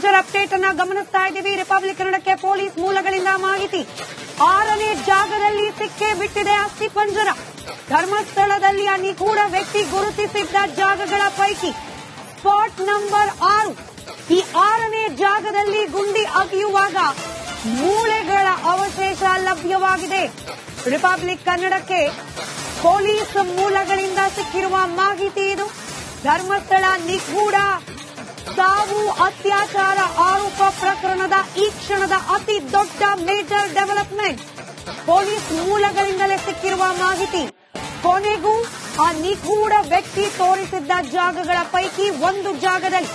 Major update ಅನ್ನ ಗಮನಿಸ್ತಾ ಇದ್ದೀವಿ. ರಿಪಬ್ಲಿಕ್ ಕನ್ನಡಕ್ಕೆ ಪೊಲೀಸ್ ಮೂಲಗಳಿಂದ ಮಾಹಿತಿ. 6ನೇ ಜಾಗದಲ್ಲಿ ಸಿಕ್ಕೇ ಬಿಟ್ಟಿದೆ ಅಸ್ಥಿಪಂಜರ. ಧರ್ಮಸ್ಥಳದಲ್ಲಿ ಆ ನಿಗೂಢ ವ್ಯಕ್ತಿ ಗುರುತಿಸಿದ್ದ ಜಾಗಗಳ ಪೈಕಿ ಸ್ಪಾಟ್ ನಂಬರ್ 6. ಈ 6ನೇ ಜಾಗದಲ್ಲಿ ಗುಂಡಿ ಅಗೆಯುವಾಗ ಮೂಳೆಗಳ ಅವಶೇಷ ಲಭ್ಯವಾಗಿದೆ. ರಿಪಬ್ಲಿಕ್ ಕನ್ನಡಕ್ಕೆ ಪೊಲೀಸ್ ಮೂಲಗಳಿಂದ ಸಿಕ್ಕಿರುವ ಮಾಹಿತಿ ಇದು. ಧರ್ಮಸ್ಥಳ ನಿಗೂಢ ಸಾವು ಅತ್ಯಾಚಾರ ಆರೋಪ ಪ್ರಕರಣದ ಈ ಕ್ಷಣದ ಅತಿ ದೊಡ್ಡ ಮೇಜರ್ ಡೆವಲಪ್ಮೆಂಟ್ ಪೊಲೀಸ್ ಮೂಲಗಳಿಂದಲೇ ಸಿಕ್ಕಿರುವ ಮಾಹಿತಿ. ಕೊನೆಗೂ ಆ ನಿಗೂಢ ವ್ಯಕ್ತಿ ತೋರಿಸಿದ್ದ ಜಾಗಗಳ ಪೈಕಿ ಒಂದು ಜಾಗದಲ್ಲಿ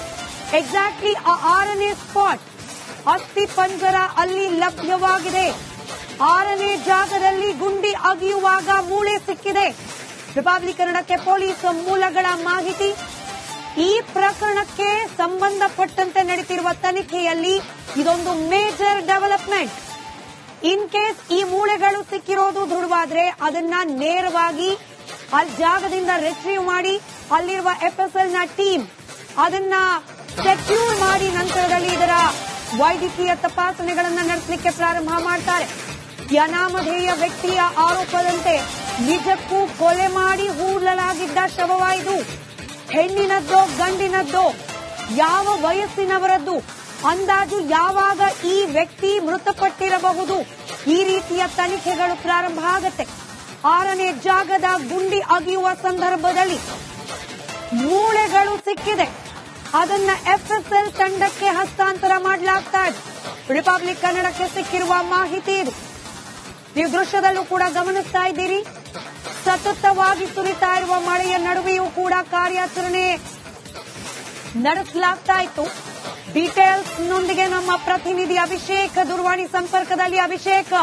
ಎಕ್ಸಾಕ್ಟ್ಲಿ ಆ 6ನೇ ಸ್ಪಾಟ್ ಅಸ್ಥಿಪಂಜರ ಅಲ್ಲಿ ಲಭ್ಯವಾಗಿದೆ. 6ನೇ ಜಾಗದಲ್ಲಿ ಗುಂಡಿ ಅಗೆಯುವಾಗ ಮೂಳೆ ಸಿಕ್ಕಿದೆ. ರಿಪಬ್ಲಿಕ್ ಕನ್ನಡಕ್ಕೆ ಪೊಲೀಸ್ ಮೂಲಗಳ ಮಾಹಿತಿ. ಈ ಪ್ರಕರಣಕ್ಕೆ ಸಂಬಂಧಪಟ್ಟಂತೆ ನಡೆಯುತ್ತಿರುವ ತನಿಖೆಯಲ್ಲಿ ಇದೊಂದು ಮೇಜರ್ ಡೆವಲಪ್ಮೆಂಟ್. ಇನ್ ಕೇಸ್ ಈ ಮೂಳೆಗಳು ಸಿಕ್ಕಿರೋದು ದೃಢವಾದ್ರೆ ಅದನ್ನ ನೇರವಾಗಿ ಅಲ್ಲಿ ಜಾಗದಿಂದ ರಿಟ್ರೀವ್ ಮಾಡಿ ಅಲ್ಲಿರುವ ಎಫ್ಎಸ್ಎಲ್ ನ ಟೀಮ್ ಅದನ್ನ ಸೆಕ್ಯೂರ್ ಮಾಡಿ ನಂತರದಲ್ಲಿ ಇದರ ವೈದ್ಯಕೀಯ ತಪಾಸಣೆಗಳನ್ನು ನಡೆಸಲಿಕ್ಕೆ ಪ್ರಾರಂಭ ಮಾಡ್ತಾರೆ. ಅನಾಮಧೇಯ ವ್ಯಕ್ತಿಯ ಆರೋಪದಂತೆ ನಿಜಕ್ಕೂ ಕೊಲೆ ಮಾಡಿ ಹೂಳಲಾಗಿದ್ದ ಶವವಾಯಿತು. ಹೆಣ್ಣಿನದ್ದೋ ಗಂಡಿನದ್ದೋ ಯಾವ ವಯಸ್ಸಿನವರದ್ದು ಅಂದಾಜು ಯಾವಾಗ ಈ ವ್ಯಕ್ತಿ ಮೃತಪಟ್ಟಿರಬಹುದು ಈ ರೀತಿಯ ತನಿಖೆಗಳು ಪ್ರಾರಂಭ ಆಗುತ್ತೆ. 6ನೇ ಜಾಗದ ಗುಂಡಿ ಅಗೆಯುವ ಸಂದರ್ಭದಲ್ಲಿ ಮೂಳೆಗಳು ಸಿಕ್ಕಿದೆ. ಅದನ್ನ ಎಫ್ಎಸ್ಎಲ್ ತಂಡಕ್ಕೆ ಹಸ್ತಾಂತರ ಮಾಡಲಾಗ್ತಾ ಇದೆ. ರಿಪಬ್ಲಿಕ್ ಕನ್ನಡಕ್ಕೆ ಸಿಕ್ಕಿರುವ ಮಾಹಿತಿ ಇದು. ನೀವು ದೃಶ್ಯದಲ್ಲೂ ಕೂಡ ಗಮನಿಸ್ತಾ ಇದ್ದೀರಿ. ಸತತವಾಗಿ ಸುರಿತಾ ಇರುವ ಮಳೆಯ ನಡುವೆಯೂ ಕೂಡ ಕಾರ್ಯಾಚರಣೆ ನಡೆಸಲಾಗ್ತಾ ಇತ್ತು. ಡೀಟೇಲ್ಸ್ ನೊಂದಿಗೆ ನಮ್ಮ ಪ್ರತಿನಿಧಿ ಅಭಿಷೇಕ್ ದೂರವಾಣಿ ಸಂಪರ್ಕದಲ್ಲಿ. ಅಭಿಷೇಕ್,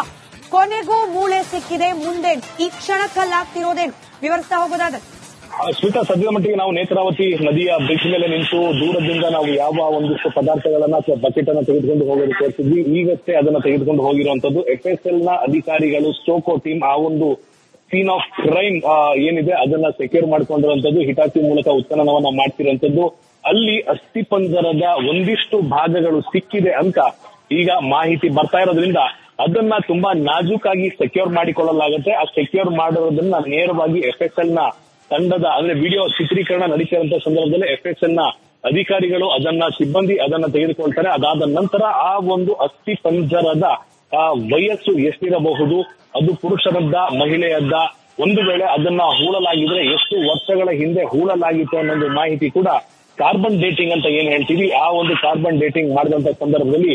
ಕೊನೆಗೂ ಮೂಳೆ ಸಿಕ್ಕಿದೆ, ಮುಂದೆ ಈ ಕ್ಷಣಕ್ಕಲ್ಲಾಗ್ತಿರೋದೇನು ವಿವರಿಸ್ತಾ ಹೋಗೋದಾದ್ರೆ? ಶ್ವೇತಾ, ಸದ್ಯದ ಮಟ್ಟಿಗೆ ನಾವು ನೇತ್ರಾವತಿ ನದಿಯ ಬ್ರಿಡ್ಜ್ ಮೇಲೆ ನಿಂತು ದೂರದಿಂದ ನಾವು ಯಾವ ಒಂದಿಷ್ಟು ಪದಾರ್ಥಗಳನ್ನ ಅಥವಾ ಬಕೆಟ್ ಅನ್ನ ತೆಗೆದುಕೊಂಡು ಹೋಗೋದು ತೋರಿಸಿದ್ವಿ. ಈಗಷ್ಟೇ ಅದನ್ನ ತೆಗೆದುಕೊಂಡು ಹೋಗಿರುವಂತದ್ದು ಎಫ್ಎಸ್ಎಲ್ ನ ಅಧಿಕಾರಿಗಳು, ಸ್ಟೋಕೋ ಟೀಮ್ ಆ ಒಂದು ಸೀನ್ ಆಫ್ ಕ್ರೈಮ್ ಏನಿದೆ ಅದನ್ನ ಸೆಕ್ಯೂರ್ ಮಾಡ್ಕೊಂಡಿರುವಂತದ್ದು, ಹಿಟಾಚಿ ಮೂಲಕ ಉತ್ಖನನವನ್ನ ಮಾಡ್ತಿರುವಂತದ್ದು. ಅಲ್ಲಿ ಅಸ್ಥಿಪಂಜರದ ಒಂದಿಷ್ಟು ಭಾಗಗಳು ಸಿಕ್ಕಿದೆ ಅಂತ ಈಗ ಮಾಹಿತಿ ಬರ್ತಾ ಇರೋದ್ರಿಂದ ಅದನ್ನ ತುಂಬಾ ನಾಜೂಕಾಗಿ ಸೆಕ್ಯೂರ್ ಮಾಡಿಕೊಳ್ಳಲಾಗುತ್ತೆ. ಆ ಸೆಕ್ಯೂರ್ ಮಾಡಿರೋದನ್ನ ನೇರವಾಗಿ ಎಫ್ಎಸ್ಎಲ್ ನ ತಂಡದ ಅಂದ್ರೆ ವಿಡಿಯೋ ಚಿತ್ರೀಕರಣ ನಡೀತಿರುವಂತಹ ಸಂದರ್ಭದಲ್ಲಿ ಎಫ್ಎಸ್ಎಲ್ ನ ಅಧಿಕಾರಿಗಳು ಸಿಬ್ಬಂದಿ ಅದನ್ನ ತೆಗೆದುಕೊಳ್ತಾರೆ. ಅದಾದ ನಂತರ ಆ ಒಂದು ಅಸ್ಥಿ ಪಂಜರದ ವಯಸ್ಸು ಎಷ್ಟಿರಬಹುದು, ಅದು ಪುರುಷರದ್ದ ಮಹಿಳೆಯದ್ದ, ಒಂದು ವೇಳೆ ಅದನ್ನ ಹೂಳಲಾಗಿದ್ರೆ ಎಷ್ಟು ವರ್ಷಗಳ ಹಿಂದೆ ಹೂಳಲಾಗಿತ್ತು ಅನ್ನೋ ಮಾಹಿತಿ ಕೂಡ ಕಾರ್ಬನ್ ಡೇಟಿಂಗ್ ಅಂತ ಏನ್ ಹೇಳ್ತೀವಿ ಆ ಒಂದು ಕಾರ್ಬನ್ ಡೇಟಿಂಗ್ ಮಾಡಿದಂತ ಸಂದರ್ಭದಲ್ಲಿ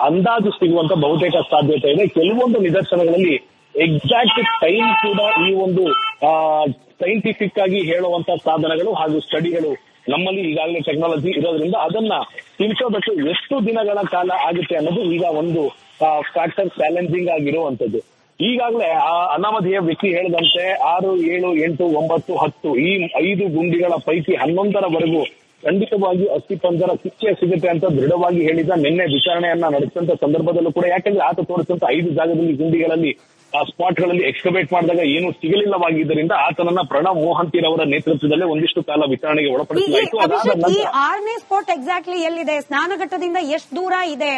ಅಂದಾಜು ಸಿಗುವಂತ ಬಹುತೇಕ ಸಾಧ್ಯತೆ ಇದೆ. ಕೆಲವೊಂದು ನಿದರ್ಶನಗಳಲ್ಲಿ ಎಕ್ಸಾಕ್ಟ್ ಟೈಮ್ ಕೂಡ ಈ ಒಂದು ಸೈಂಟಿಫಿಕ್ ಆಗಿ ಹೇಳುವಂತ ಸಾಧನಗಳು ಹಾಗೂ ಸ್ಟಡಿಗಳು ನಮ್ಮಲ್ಲಿ ಈಗಾಗಲೇ ಟೆಕ್ನಾಲಜಿ ಇರೋದ್ರಿಂದ ಅದನ್ನ ತಿಳ್ಕೋಬೇಕು ಎಷ್ಟು ದಿನಗಳ ಕಾಲ ಆಗುತ್ತೆ ಅನ್ನೋದು ಈಗ ಒಂದು ಫ್ಯಾಕ್ಟರ್ ಚಾಲೆಂಜಿಂಗ್ ಆಗಿರುವಂತದ್ದು. ಈಗಾಗಲೇ ಆ ಅನಾಮಧೇಯ ವ್ಯಕ್ತಿ ಹೇಳಿದಂತೆ 6, 7, 8, 9, 10 ಈ 5 ಗುಂಡಿಗಳ ಪೈಕಿ 11ರವರೆಗೂ ಖಂಡಿತವಾಗಿ ಅಸ್ಥಿಪಂಜರ ಸಿಗುತ್ತೆ ಅಂತ ದೃಢವಾಗಿ ಹೇಳಿದ. ನಿನ್ನೆ ವಿಚಾರಣೆಯನ್ನ ನಡೆಸಿದಂತ ಸಂದರ್ಭದಲ್ಲೂ ಕೂಡ, ಯಾಕಂದ್ರೆ ಆತ ತೋರಿಸಿದಂತ 5 ಜಾಗದಲ್ಲಿ ಗುಂಡಿಗಳಲ್ಲಿ ಆ ಸ್ಪಾಟ್ಗಳಲ್ಲಿ ಎಕ್ಸ್ಕವೇಟ್ ಮಾಡಿದಾಗ ಏನು ಸಿಗಲಿಲ್ಲವಾಗಿದ್ದರಿಂದ ಆತನನ್ನ ಪ್ರಣವ್ ಮೋಹಂತಿರವರ ನೇತೃತ್ವದಲ್ಲೇ ಒಂದಿಷ್ಟು ಕಾಲ ವಿಚಾರಣೆಗೆ ಒಳಪಡಿಸಲಾಯಿತು. ಈ 6ನೇ ಸ್ಪಾಟ್ ಎಕ್ಸಾಕ್ಟ್ಲಿ ಎಲ್ಲಿದೆ? ಸ್ನಾನಘಟ್ಟದಿಂದ ಎಷ್ಟು ದೂರ ಇದೆ?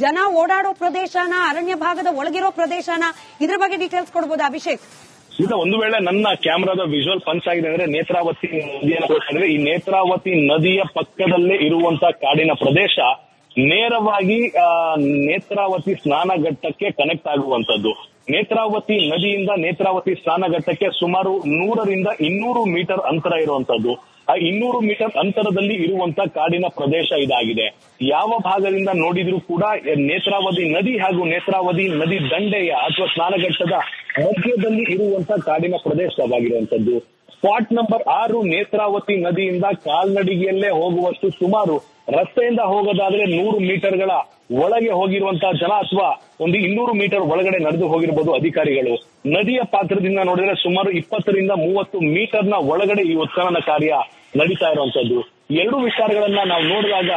ಜನ ಓಡಾಡೋ ಪ್ರದೇಶನ, ಅರಣ್ಯ ಭಾಗದ ಒಳಗಿರೋ ಪ್ರದೇಶನ? ಇದ್ರ ಬಗ್ಗೆ ಡೀಟೇಲ್ಸ್ ಕೊಡಬಹುದು ಅಭಿಷೇಕ್? ಈಗ ಒಂದು ವೇಳೆ ನನ್ನ ಕ್ಯಾಮೆರಾದ ವಿಜುವಲ್ ಪಂಚ್ ಆಗಿದೆ ಅಂದ್ರೆ ನೇತ್ರಾವತಿ ನದಿಯನ್ನು ತೋರಿಸಿದ್ರೆ ಈ ನೇತ್ರಾವತಿ ನದಿಯ ಪಕ್ಕದಲ್ಲೇ ಇರುವಂತ ಕಾಡಿನ ಪ್ರದೇಶ ನೇರವಾಗಿ ನೇತ್ರಾವತಿ ಸ್ನಾನಘಟ್ಟಕ್ಕೆ ಕನೆಕ್ಟ್ ಆಗುವಂತದ್ದು. ನೇತ್ರಾವತಿ ನದಿಯಿಂದ ನೇತ್ರಾವತಿ ಸ್ನಾನಘಟ್ಟಕ್ಕೆ ಸುಮಾರು 100ರಿಂದ 200 ಮೀಟರ್ ಅಂತರ ಇರುವಂತದ್ದು. ಆ 200 ಮೀಟರ್ ಅಂತರದಲ್ಲಿ ಇರುವಂತ ಕಾಡಿನ ಪ್ರದೇಶ ಇದಾಗಿದೆ. ಯಾವ ಭಾಗದಿಂದ ನೋಡಿದ್ರೂ ಕೂಡ ನೇತ್ರಾವತಿ ನದಿ ಹಾಗೂ ನೇತ್ರಾವತಿ ನದಿ ದಂಡೆಯ ಅಥವಾ ಸ್ನಾನಘಟ್ಟದ ಮಧ್ಯದಲ್ಲಿ ಇರುವಂತ ಕಾಡಿನ ಪ್ರದೇಶವಾಗಿರುವಂತದ್ದು. ಸ್ಪಾಟ್ ನಂಬರ್ 6 ನೇತ್ರಾವತಿ ನದಿಯಿಂದ ಕಾಲ್ನಡಿಗೆಯಲ್ಲೇ ಹೋಗುವಷ್ಟು, ಸುಮಾರು ರಸ್ತೆಯಿಂದ ಹೋಗೋದಾದ್ರೆ 100 ಮೀಟರ್ಗಳ ಒಳಗೆ ಹೋಗಿರುವಂತಹ ಜನ ಅಥವಾ ಒಂದು 200 ಮೀಟರ್ ಒಳಗಡೆ ನಡೆದು ಹೋಗಿರಬಹುದು ಅಧಿಕಾರಿಗಳು. ನದಿಯ ಪಾತ್ರದಿಂದ ನೋಡಿದ್ರೆ ಸುಮಾರು 20ರಿಂದ 30 ಮೀಟರ್ನ ಒಳಗಡೆ ಈ ಉತ್ಖನನ ಕಾರ್ಯ ನಡೀತಾ ಇರುವಂತದ್ದು. 2 ವಿಚಾರಗಳನ್ನ ನಾವು ನೋಡಿದಾಗ,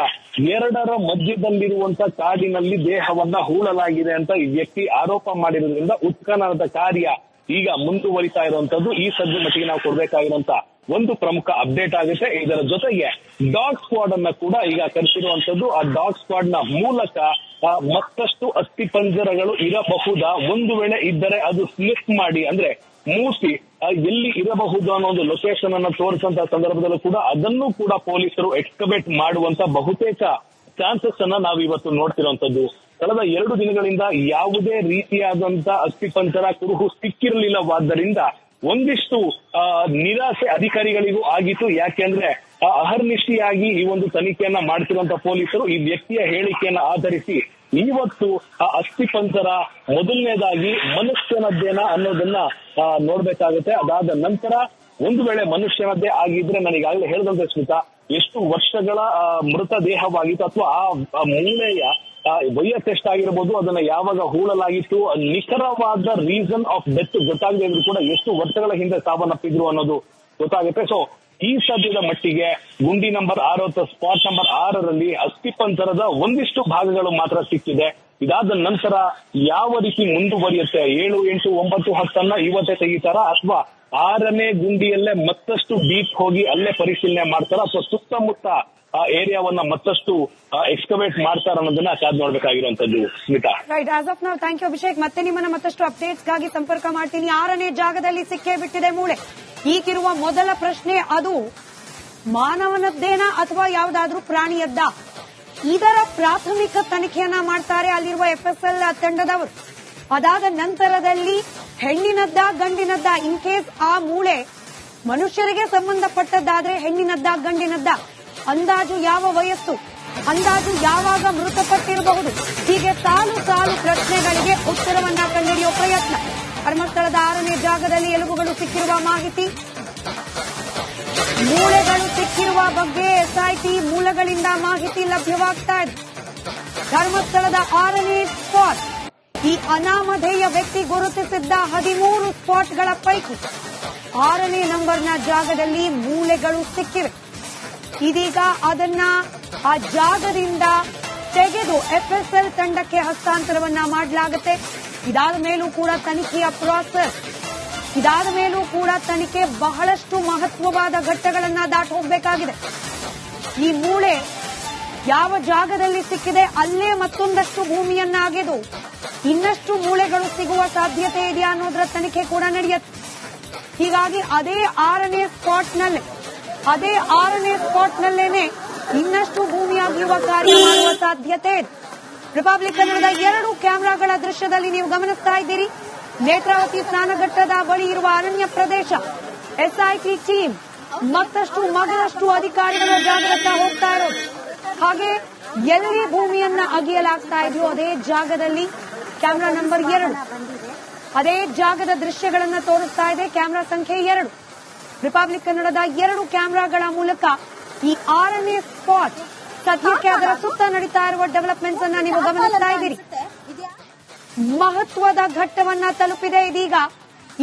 2ರ ಮಧ್ಯದಲ್ಲಿರುವಂತ ಕಾಡಿನಲ್ಲಿ ದೇಹವನ್ನ ಹೂಳಲಾಗಿದೆ ಅಂತ ಈ ವ್ಯಕ್ತಿ ಆರೋಪ ಮಾಡಿರೋದ್ರಿಂದ ಉತ್ಖನನದ ಕಾರ್ಯ ಈಗ ಮುಂದುವರಿತಾ ಇರುವಂತದ್ದು ಈ ಸದ್ಯ ಮಟ್ಟಿಗೆ ನಾವು ಕೊಡ್ಬೇಕಾಗಿರುವಂತ ಒಂದು ಪ್ರಮುಖ ಅಪ್ಡೇಟ್ ಆಗುತ್ತೆ. ಇದರ ಜೊತೆಗೆ ಡಾಗ್ ಸ್ಕ್ವಾಡ್ ಅನ್ನ ಕೂಡ ಈಗ ಕರೆಸಿರುವಂತದ್ದು. ಆ ಡಾಗ್ ಸ್ಕ್ವಾಡ್ ನ ಮೂಲಕ ಮತ್ತಷ್ಟು ಅಸ್ಥಿಪಂಜರಗಳು ಇರಬಹುದಾ, ಒಂದು ವೇಳೆ ಇದ್ದರೆ ಅದು ಸ್ಲಿಪ್ ಮಾಡಿ ಅಂದ್ರೆ ಮೂಸಿ ಎಲ್ಲಿ ಇರಬಹುದು ಅನ್ನೋ ಒಂದು ಲೊಕೇಶನ್ ಅನ್ನ ತೋರಿಸುವಂತಹ ಸಂದರ್ಭದಲ್ಲೂ ಕೂಡ ಅದನ್ನು ಕೂಡ ಪೊಲೀಸರು ಎಕ್ಸ್ಕವೇಟ್ ಮಾಡುವಂತ ಬಹುತೇಕ ಚಾನ್ಸಸ್ ಅನ್ನ ನಾವು ಇವತ್ತು ನೋಡ್ತಿರುವಂತದ್ದು. ಕಳೆದ 2 ದಿನಗಳಿಂದ ಯಾವುದೇ ರೀತಿಯಾದಂತ ಅಸ್ಥಿಪಂಜರ ಕುರುಹು ಸಿಕ್ಕಿರಲಿಲ್ಲವಾದ್ದರಿಂದ ಒಂದಿಷ್ಟು ನಿರಾಸೆ ಅಧಿಕಾರಿಗಳಿಗೂ ಆಗಿತ್ತು. ಯಾಕೆಂದ್ರೆ ಅಹರ್ನಿಶಿಯಾಗಿ ಈ ಒಂದು ತನಿಖೆಯನ್ನ ಮಾಡ್ತಿರುವಂತ ಪೊಲೀಸರು ಈ ವ್ಯಕ್ತಿಯ ಹೇಳಿಕೆಯನ್ನ ಆಧರಿಸಿ ಇವತ್ತು ಅಸ್ಥಿಪಂಜರ ಮೊದಲನೇದಾಗಿ ಮನುಷ್ಯನದ್ದೇನಾ ಅನ್ನೋದನ್ನ ನೋಡ್ಬೇಕಾಗುತ್ತೆ. ಅದಾದ ನಂತರ ಒಂದು ವೇಳೆ ಮನುಷ್ಯನದ್ದೇ ಆಗಿದ್ರೆ ನಾನು ಈಗಾಗಲೇ ಹೇಳಿದಂತೆ ಸ್ಮಿತಾ, ಎಷ್ಟು ವರ್ಷಗಳ ಮೃತದೇಹವಾಗಿತ್ತು ಅಥವಾ ಆ ಮೂಳೆಯ ವಯಸ್ಸೆಷ್ಟಾಗಿರ್ಬೋದು, ಅದನ್ನ ಯಾವಾಗ ಹೂಳಲಾಗಿತ್ತು, ನಿಖರವಾದ ರೀಸನ್ ಆಫ್ ಡೆತ್ ಗೊತ್ತಾಗದೇ ಇದ್ರು ಕೂಡ ಎಷ್ಟು ವರ್ಷಗಳ ಹಿಂದೆ ಸಾವನ್ನಪ್ಪಿದ್ರು ಅನ್ನೋದು ಗೊತ್ತಾಗುತ್ತೆ. ಸೊ ಈ ಸದ್ಯದ ಮಟ್ಟಿಗೆ ಗುಂಡಿ ನಂಬರ್ 6 ಅಥವಾ ಸ್ಪಾಟ್ ನಂಬರ್ 6ರಲ್ಲಿ ಅಸ್ಥಿಪಂಜರದ ಒಂದಿಷ್ಟು ಭಾಗಗಳು ಮಾತ್ರ ಸಿಕ್ಕಿದೆ. ಇದಾದ ನಂತರ ಯಾವ ರೀತಿ ಮುಂದುವರಿಯುತ್ತೆ, 7, 8, 9, 10 ಇವತ್ತೇ ತೆಗಿತಾರ ಅಥವಾ 6ನೇ ಗುಂಡಿಯಲ್ಲೇ ಮತ್ತಷ್ಟು ಡೀಪ್ ಹೋಗಿ ಅಲ್ಲೇ ಪರಿಶೀಲನೆ ಮಾಡ್ತಾರ ಅಥವಾ ಸುತ್ತಮುತ್ತ ಏರಿಯಾವನ್ನ ಮತ್ತಷ್ಟು ಎಕ್ಸ್ಕವೇಟ್ ಮಾಡ್ತಾರ ಅನ್ನೋದನ್ನ ಕಾದ್ ನೋಡ್ಬೇಕಾಗಿರುವಂತದ್ದು Smita. Right, as of now thank you Abhishek. ಮತ್ತೆ ನಿಮ್ಮನ್ನ ಮತ್ತಷ್ಟು ಅಪ್ಡೇಟ್ಸ್ ಗಾಗಿ ಸಂಪರ್ಕ ಮಾಡ್ತೀನಿ. 6ನೇ ಜಾಗದಲ್ಲಿ ಸಿಕ್ಕೇ ಬಿಟ್ಟಿದೆ ಮೂಳೆ. ಈಗಿರುವ ಮೊದಲ ಪ್ರಶ್ನೆ, ಅದು ಮಾನವನದ್ದೇನಾ ಅಥವಾ ಯಾವುದಾದ್ರೂ ಪ್ರಾಣಿಯದ್ದ? ಇದರ ಪ್ರಾಥಮಿಕ ತನಿಖೆಯನ್ನ ಮಾಡ್ತಾರೆ ಅಲ್ಲಿರುವ FSL ತಂಡದವರು. ಅದಾದ ನಂತರದಲ್ಲಿ ಹೆಣ್ಣಿನದ್ದ ಗಂಡಿನದ್ದ, ಇನ್ ಕೇಸ್ ಆ ಮೂಳೆ ಮನುಷ್ಯರಿಗೆ ಸಂಬಂಧಪಟ್ಟದ್ದಾದ್ರೆ ಹೆಣ್ಣಿನದ್ದ ಗಂಡಿನದ್ದ, ಅಂದಾಜು ಯಾವ ವಯಸ್ಸು, ಅಂದಾಜು ಯಾವಾಗ ಮೃತಪಟ್ಟಿರಬಹುದು, ಹೀಗೆ ಸಾಲು ಸಾಲು ಪ್ರಶ್ನೆಗಳಿಗೆ ಉತ್ತರವನ್ನ ಕಂಡುಹಿಡಿಯುವ ಪ್ರಯತ್ನ. ಧರ್ಮಸ್ಥಳದ 6ನೇ ಜಾಗದಲ್ಲಿ ಎಲುಬುಗಳು ಸಿಕ್ಕಿರುವ ಮಾಹಿತಿ, ಮೂಳೆಗಳು ಸಿಕ್ಕಿರುವ ಬಗ್ಗೆ SIT ಮೂಲಗಳಿಂದ ಮಾಹಿತಿ ಲಭ್ಯವಾಗ್ತಾ ಇದೆ. ಧರ್ಮಸ್ಥಳದ 6ನೇ ಸ್ಪಾಟ್, ಈ ಅನಾಮಧೇಯ ವ್ಯಕ್ತಿ ಗುರುತಿಸಿದ್ದ 13 ಸ್ಪಾಟ್ಗಳ ಪೈಕಿ 6ನೇ ನಂಬರ್ನ ಜಾಗದಲ್ಲಿ ಮೂಳೆಗಳು ಸಿಕ್ಕಿವೆ. ಇದೀಗ ಅದನ್ನ ಆ ಜಾಗದಿಂದ ತೆಗೆದು FSL ತಂಡಕ್ಕೆ ಹಸ್ತಾಂತರವನ್ನ ಮಾಡಲಾಗುತ್ತೆ. ಇದಾದ ಮೇಲೂ ಕೂಡ ತನಿಖೆಯ ಪ್ರಾಸೆಸ್, ಇದಾದ ಮೇಲೂ ಕೂಡ ತನಿಖೆ ಬಹಳಷ್ಟು ಮಹತ್ವವಾದ ಘಟ್ಟಗಳನ್ನ ದಾಟಿ ಹೋಗಬೇಕಾಗಿದೆ. ಈ ಮೂಳೆ ಯಾವ ಜಾಗದಲ್ಲಿ ಸಿಕ್ಕಿದೆ ಅಲ್ಲೇ ಮತ್ತೊಂದಷ್ಟು ಭೂಮಿಯನ್ನ ಅಗೆದು ಇನ್ನಷ್ಟು ಮೂಳೆಗಳು ಸಿಗುವ ಸಾಧ್ಯತೆ ಇದೆಯಾ ಅನ್ನೋದರ ತನಿಖೆ ಕೂಡ ನಡೆಯುತ್ತೆ. ಹೀಗಾಗಿ ಅದೇ 6ನೇ ಸ್ಪಾಟ್ನಲ್ಲೇನೆ ಇನ್ನಷ್ಟು ಭೂಮಿ ಅಗೆಯುವ ಕಾರ್ಯ ಮಾಡುವ ಸಾಧ್ಯತೆ ಇದೆ. ರಿಪಬ್ಲಿಕ್ ಕನ್ನಡದ 2 ಕ್ಯಾಮೆರಾಗಳ ದೃಶ್ಯದಲ್ಲಿ ನೀವು ಗಮನಿಸ್ತಾ ಇದ್ದೀರಿ. ನೇತ್ರಾವತಿ ಸ್ನಾನಘಟ್ಟದ ಬಳಿ ಇರುವ ಅರಣ್ಯ ಪ್ರದೇಶ, SIT ಟೀಮ್ ಮಗದಷ್ಟು ಅಧಿಕಾರಿಗಳು ಜಾಗ್ರತೆ ಹೋಗ್ತಾ ಇರೋದು. ಹಾಗೆ ಎಲ್ಲಿ ಭೂಮಿಯನ್ನ ಅಗೆಯಲಾಗ್ತಾ ಇದೆಯೋ ಅದೇ ಜಾಗದಲ್ಲಿ ಕ್ಯಾಮೆರಾ ನಂಬರ್ 2 ಅದೇ ಜಾಗದ ದೃಶ್ಯಗಳನ್ನ ತೋರಿಸ್ತಾ ಇದೆ. ಕ್ಯಾಮೆರಾ ಸಂಖ್ಯೆ 2 ರಿಪಬ್ಲಿಕ್ ಕನ್ನಡದ 2 ಕ್ಯಾಮೆರಾಗಳ ಮೂಲಕ ಈ 6ನೇ ಸ್ಪಾಟ್ ಸದ್ಯಕ್ಕೆ ಅದರ ಸುತ್ತ ನಡೀತಾ ಇರುವ ಡೆವಲಪ್ಮೆಂಟ್ಸ್ ಅನ್ನ ನೀವು ಗಮನಿಸ್ತಾ ಇದ್ದೀರಿ. ಮಹತ್ವದ ಘಟ್ಟವನ್ನ ತಲುಪಿದೆ ಇದೀಗ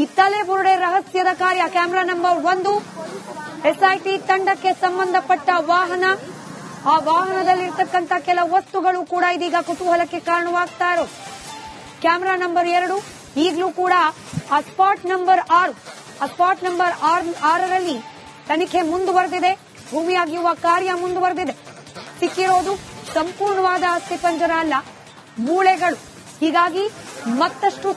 ಈ ತಲೆಬುರುಡೆ ರಹಸ್ಯದ ಕಾರ್ಯ. ಕ್ಯಾಮೆರಾ ನಂಬರ್ 1 SIT ತಂಡಕ್ಕೆ ಸಂಬಂಧಪಟ್ಟ ವಾಹನ, ಆ ವಾಹನದಲ್ಲಿರ್ತಕ್ಕಂಥ ಕೆಲ ವಸ್ತುಗಳು ಕೂಡ ಇದೀಗ ಕುತೂಹಲಕ್ಕೆ ಕಾರಣವಾಗ್ತಾ ಇರೋದು. ಕ್ಯಾಮೆರಾ ನಂಬರ್ 2 ಈಗಲೂ ಕೂಡ ಆ ಸ್ಪಾಟ್ ನಂಬರ್ 6ರಲ್ಲಿ ತನಿಖೆ ಮುಂದುವರೆದಿದೆ, ಭೂಮಿ ಅಗೆಯುವ ಕಾರ್ಯ ಮುಂದುವರೆದಿದೆ. ಸಿಕ್ಕಿರೋದು ಸಂಪೂರ್ಣವಾದ ಅಸ್ಥಿಪಂಜರ ಅಲ್ಲ, ಮೂಳೆಗಳು. ಹೀಗಾಗಿ ಮತ್ತಷ್ಟು